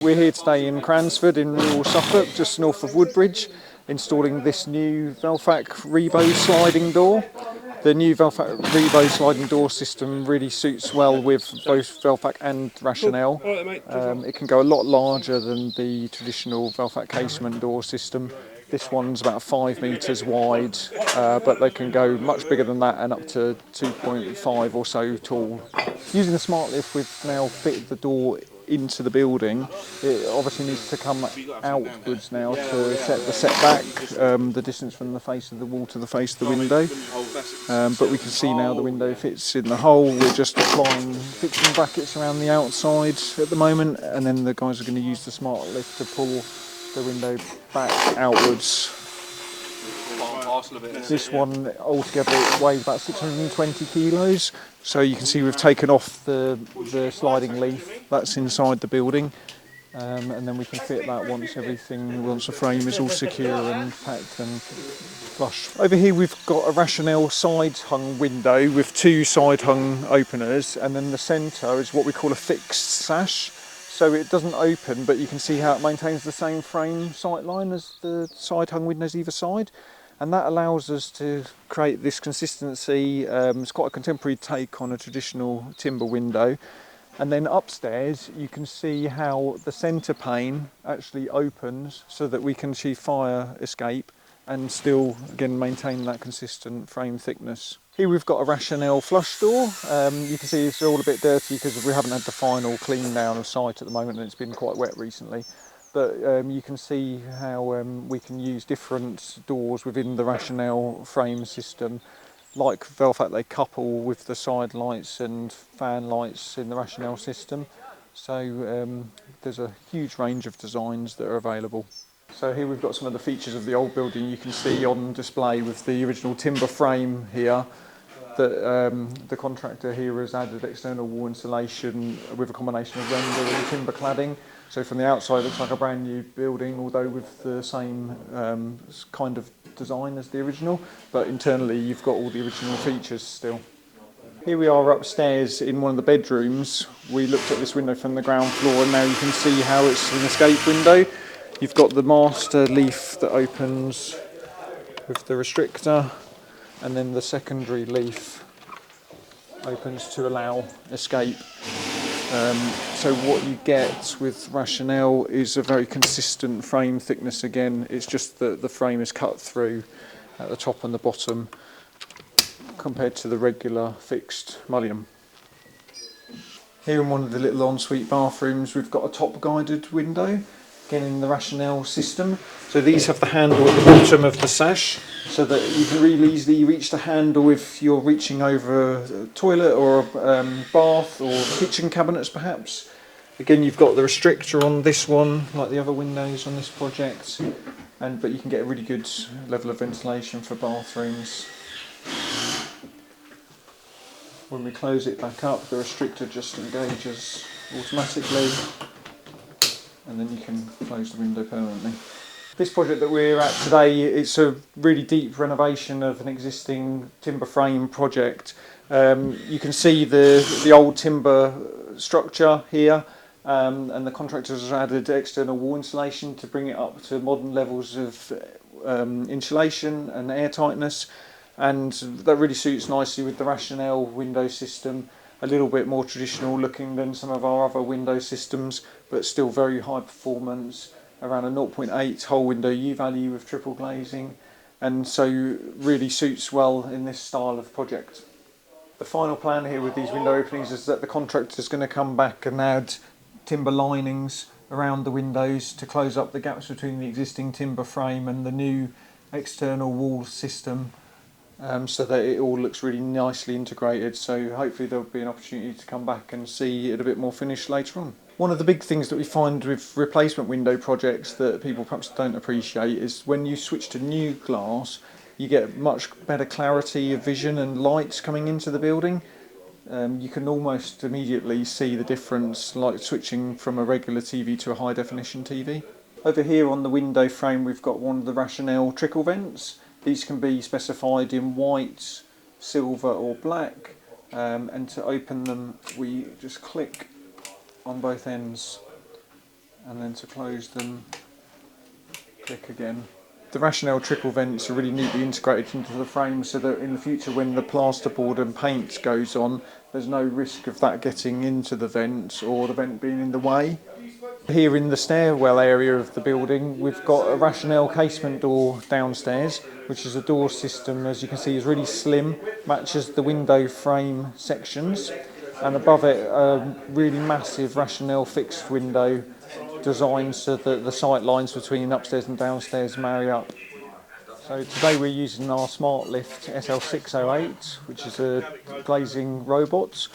We're here today in Cransford in rural Suffolk, just north of Woodbridge, installing this new Velfac Rebo sliding door. The new Velfac Rebo sliding door system really suits well with both Velfac and Rationel. It can go a lot larger than the traditional Velfac casement door system. This one's about 5 metres wide, but they can go much bigger than that and up to 2.5 or so tall. Using the SmartLift, we've now fitted the door into the building. It obviously needs to come outwards now to set the setback, the distance from the face of the wall to the face of the window. But we can see now the window fits in the hole. We're just applying fixing brackets around the outside at the moment, and then the guys are going to use the SmartLift to pull the window back outwards. This one altogether weighs about 620 kilos, so you can see we've taken off the sliding leaf that's inside the building, and then we can fit that once the frame is all secure and packed and flush. Over here we've got a Rationel side hung window with 2 side hung openers, and then the centre is what we call a fixed sash. So it doesn't open, but you can see how it maintains the same frame sight line as the side hung windows either side. And that allows us to create this consistency. It's quite a contemporary take on a traditional timber window. And then upstairs you can see how the centre pane actually opens so that we can achieve fire escape and still again maintain that consistent frame thickness. Here we've got a Rationel flush door. You can see it's all a bit dirty because we haven't had the final clean down of site at the moment and it's been quite wet recently. But you can see how we can use different doors within the Rationel frame system. Like Velfac, they couple with the side lights and fan lights in the Rationel system. So there's a huge range of designs that are available. So here we've got some of the features of the old building you can see on display with the original timber frame here. That the contractor here has added external wall insulation with a combination of render and timber cladding. So from the outside it looks like a brand new building, although with the same kind of design as the original, but internally you've got all the original features still. Here we are upstairs in one of the bedrooms. We looked at this window from the ground floor and now you can see how it's an escape window. You've got the master leaf that opens with the restrictor, and then the secondary leaf opens to allow escape. So what you get with Rationel is a very consistent frame thickness again. It's just that the frame is cut through at the top and the bottom compared to the regular fixed mullion. Here in one of the little ensuite bathrooms we've got a top guided window, again in the Rationel system. So these have the handle at the bottom of the sash so that you can really easily reach the handle if you're reaching over a toilet or a bath or kitchen cabinets perhaps. Again, you've got the restrictor on this one like the other windows on this project, but you can get a really good level of ventilation for bathrooms. When we close it back up, the restrictor just engages automatically, and then you can close the window permanently. This project that we're at today, it's a really deep renovation of an existing timber frame project. You can see the old timber structure here, and the contractors have added external wall insulation to bring it up to modern levels of insulation and air tightness, and that really suits nicely with the Rationel window system. A little bit more traditional looking than some of our other window systems, but still very high performance, around a 0.8 whole window U value with triple glazing, and so really suits well in this style of project. The final plan here with these window openings is that the contractor is going to come back and add timber linings around the windows to close up the gaps between the existing timber frame and the new external wall system, so that it all looks really nicely integrated. So hopefully there'll be an opportunity to come back and see it a bit more finished later on. One of the big things that we find with replacement window projects that people perhaps don't appreciate is when you switch to new glass, you get much better clarity of vision and light coming into the building. You can almost immediately see the difference, like switching from a regular TV to a high definition TV. Over here on the window frame we've got one of the Rationel trickle vents. These can be specified in white, silver or black, and to open them we just click on both ends and then to close them, click again. The Rationel trickle vents are really neatly integrated into the frame so that in the future when the plasterboard and paint goes on, there's no risk of that getting into the vent or the vent being in the way. Here in the stairwell area of the building, we've got a Rationel casement door downstairs, which is a door system, as you can see, is really slim, matches the window frame sections, and above it a really massive Rationel fixed window designed so that the sight lines between upstairs and downstairs marry up. So today we're using our SmartLift SL608, which is a glazing robot.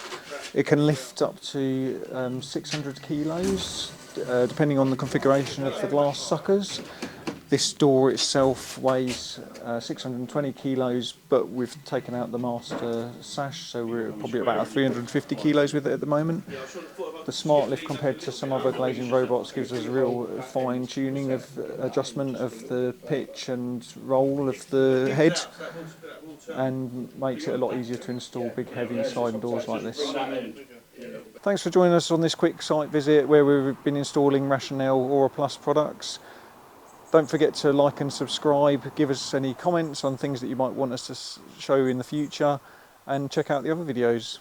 It can lift up to 600 kilos, depending on the configuration of the glass suckers. This door itself weighs 620 kilos, but we've taken out the master sash, so we're probably about 350 kilos with it at the moment. The SmartLift, compared to some other glazing robots, gives us a real fine tuning of adjustment of the pitch and roll of the head, and makes it a lot easier to install big heavy sliding doors like this. Thanks for joining us on this quick site visit where we've been installing Rationel Aura Plus products. Don't forget to like and subscribe, give us any comments on things that you might want us to show in the future, and check out the other videos.